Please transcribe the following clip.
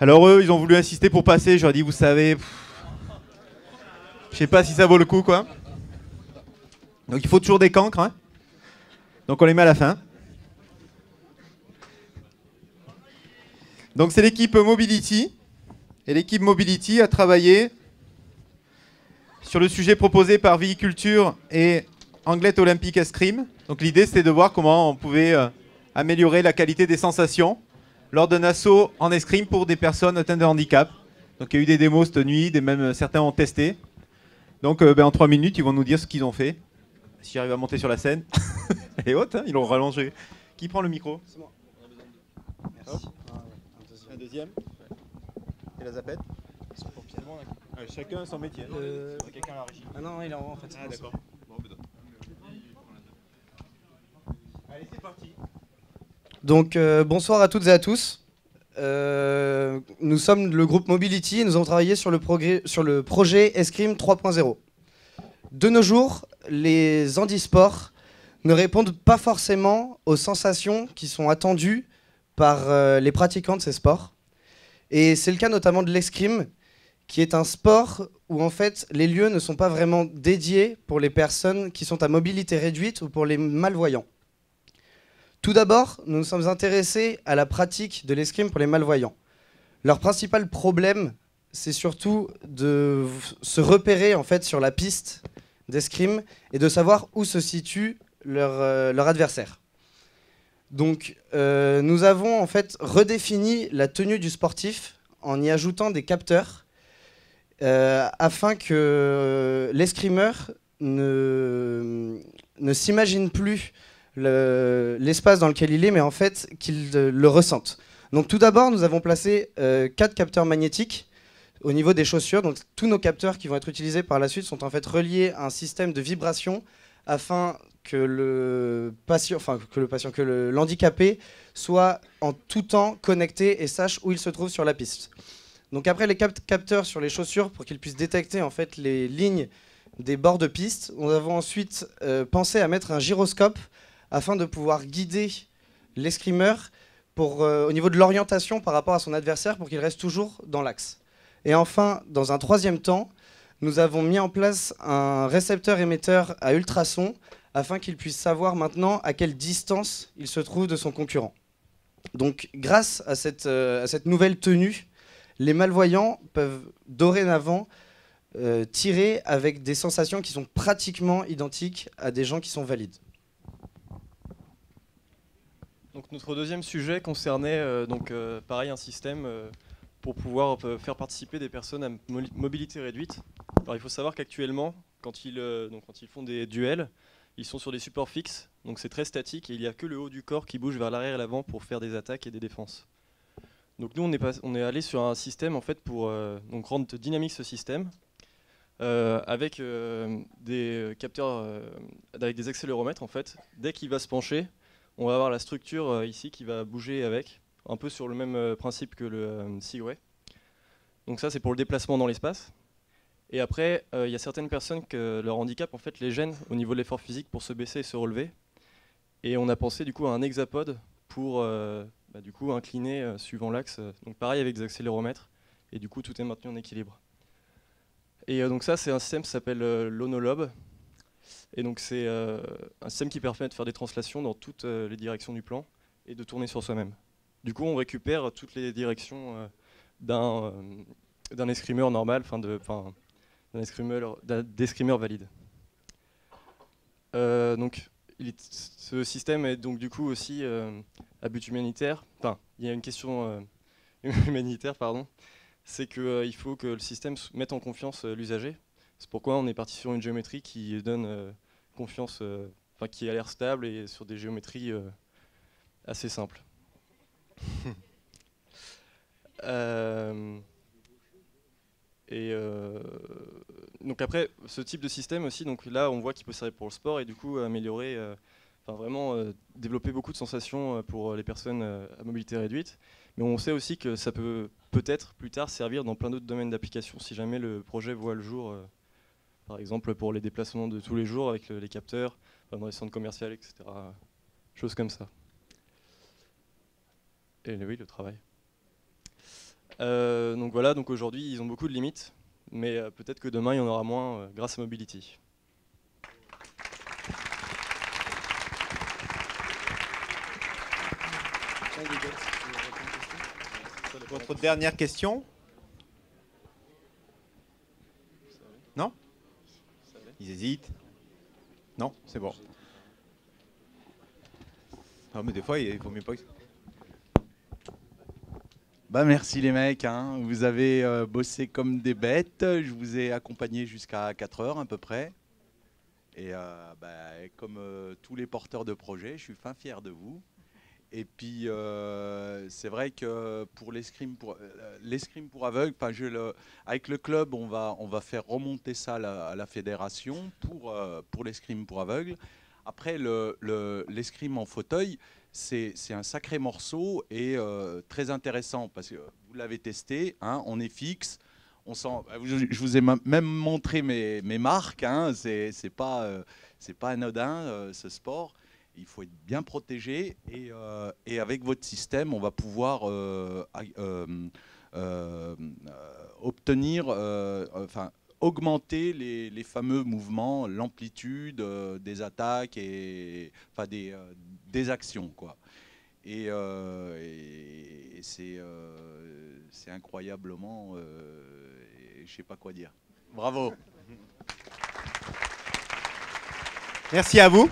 Alors eux, ils ont voulu insister pour passer. J'aurais dit, vous savez, je sais pas si ça vaut le coup, quoi. Donc il faut toujours des cancres, hein. Donc on les met à la fin. Donc c'est l'équipe Mobility. Et l'équipe Mobility a travaillé sur le sujet proposé par Véhiculture et Anglet Olympic Escrime. Donc l'idée, c'était de voir comment on pouvait améliorer la qualité des sensations lors d'un assaut en escrime pour des personnes atteintes de handicap. Donc il y a eu des démos cette nuit, même certains ont testé. Donc en 3 minutes, ils vont nous dire ce qu'ils ont fait. Si j'arrive à monter sur la scène. Elle est haute, hein, ils l'ont rallongée. Qui prend le micro? C'est moi. Hop. Merci. Un deuxième. Et la zapette. Chacun son métier. Quelqu'un à la régie. Ah non, il est en haut en fait. Ah d'accord. Bon, allez, c'est parti. Donc bonsoir à toutes et à tous. Nous sommes le groupe Mobility et nous avons travaillé sur le projet Escrime 3.0. De nos jours, les handisports ne répondent pas forcément aux sensations qui sont attendues par les pratiquants de ces sports. Et c'est le cas notamment de l'escrime, qui est un sport où en fait les lieux ne sont pas vraiment dédiés pour les personnes qui sont à mobilité réduite ou pour les malvoyants. Tout d'abord, nous nous sommes intéressés à la pratique de l'escrime pour les malvoyants. Leur principal problème, c'est surtout de se repérer en fait sur la piste d'escrime et de savoir où se situe leur adversaire. Donc, nous avons en fait redéfini la tenue du sportif en y ajoutant des capteurs afin que l'escrimeur ne s'imagine plus l'espace dans lequel il est, mais en fait qu'il le ressente. Donc tout d'abord, nous avons placé 4 capteurs magnétiques au niveau des chaussures. Donc tous nos capteurs qui vont être utilisés par la suite sont en fait reliés à un système de vibration afin que l'handicapé soit en tout temps connecté et sache où il se trouve sur la piste. Donc après les capteurs sur les chaussures pour qu'ils puissent détecter en fait les lignes des bords de piste, nous avons ensuite pensé à mettre un gyroscope afin de pouvoir guider l'escrimeur au niveau de l'orientation par rapport à son adversaire pour qu'il reste toujours dans l'axe. Et enfin, dans un troisième temps, nous avons mis en place un récepteur-émetteur à ultrasons afin qu'il puisse savoir maintenant à quelle distance il se trouve de son concurrent. Donc grâce à cette nouvelle tenue, les malvoyants peuvent dorénavant tirer avec des sensations qui sont pratiquement identiques à des gens qui sont valides. Donc notre deuxième sujet concernait pareil un système pour pouvoir faire participer des personnes à mobilité réduite. Alors il faut savoir qu'actuellement, quand ils font des duels, ils sont sur des supports fixes, donc c'est très statique et il n'y a que le haut du corps qui bouge vers l'arrière et l'avant pour faire des attaques et des défenses. Donc nous on est allé sur un système en fait pour rendre dynamique ce système avec des capteurs avec des accéléromètres en fait. Dès qu'il va se pencher, on va avoir la structure ici qui va bouger avec, un peu sur le même principe que le Segway. Donc ça c'est pour le déplacement dans l'espace. Et après, il y a certaines personnes que leur handicap en fait les gêne au niveau de l'effort physique pour se baisser et se relever. Et on a pensé du coup à un hexapode pour du coup incliner suivant l'axe. Donc pareil avec des accéléromètres. Et du coup tout est maintenu en équilibre. Et donc ça c'est un système qui s'appelle l'Onolob. Et donc c'est un système qui permet de faire des translations dans toutes les directions du plan et de tourner sur soi-même. Du coup on récupère toutes les directions d'un escrimeur normal, d'escrimeur valide. Donc ce système est donc du coup aussi à but humanitaire. Enfin, il y a une question humanitaire, pardon. C'est qu'il faut que le système mette en confiance l'usager. C'est pourquoi on est parti sur une géométrie qui donne confiance, qui a l'air stable et sur des géométries assez simples. Donc après, ce type de système aussi, donc là on voit qu'il peut servir pour le sport et du coup améliorer, développer beaucoup de sensations pour les personnes à mobilité réduite. Mais on sait aussi que ça peut peut-être plus tard servir dans plein d'autres domaines d'application si jamais le projet voit le jour, par exemple pour les déplacements de tous les jours avec les capteurs, dans les centres commerciaux, etc. Choses comme ça. Et oui, le travail. Donc voilà, donc aujourd'hui ils ont beaucoup de limites, mais peut-être que demain il y en aura moins grâce à Mobility. Votre dernière question? Non? Ils hésitent? Non, c'est bon. Non, mais des fois, il faut mieux pas... Bah merci les mecs, hein. Vous avez bossé comme des bêtes. Je vous ai accompagné jusqu'à 4 heures à peu près. Et comme tous les porteurs de projets, je suis fin fier de vous. Et puis c'est vrai que pour l'escrime pour aveugles, avec le club, on va faire remonter ça à la fédération pour l'escrime pour aveugles. Après l'escrime en fauteuil, c'est un sacré morceau et très intéressant parce que vous l'avez testé, hein, on est fixe. Je vous ai même montré mes marques, hein, c'est pas anodin ce sport. Il faut être bien protégé et avec votre système, on va pouvoir augmenter les fameux mouvements, l'amplitude des attaques et des actions, quoi. Et c'est incroyablement, je sais pas quoi dire. Bravo. Merci à vous.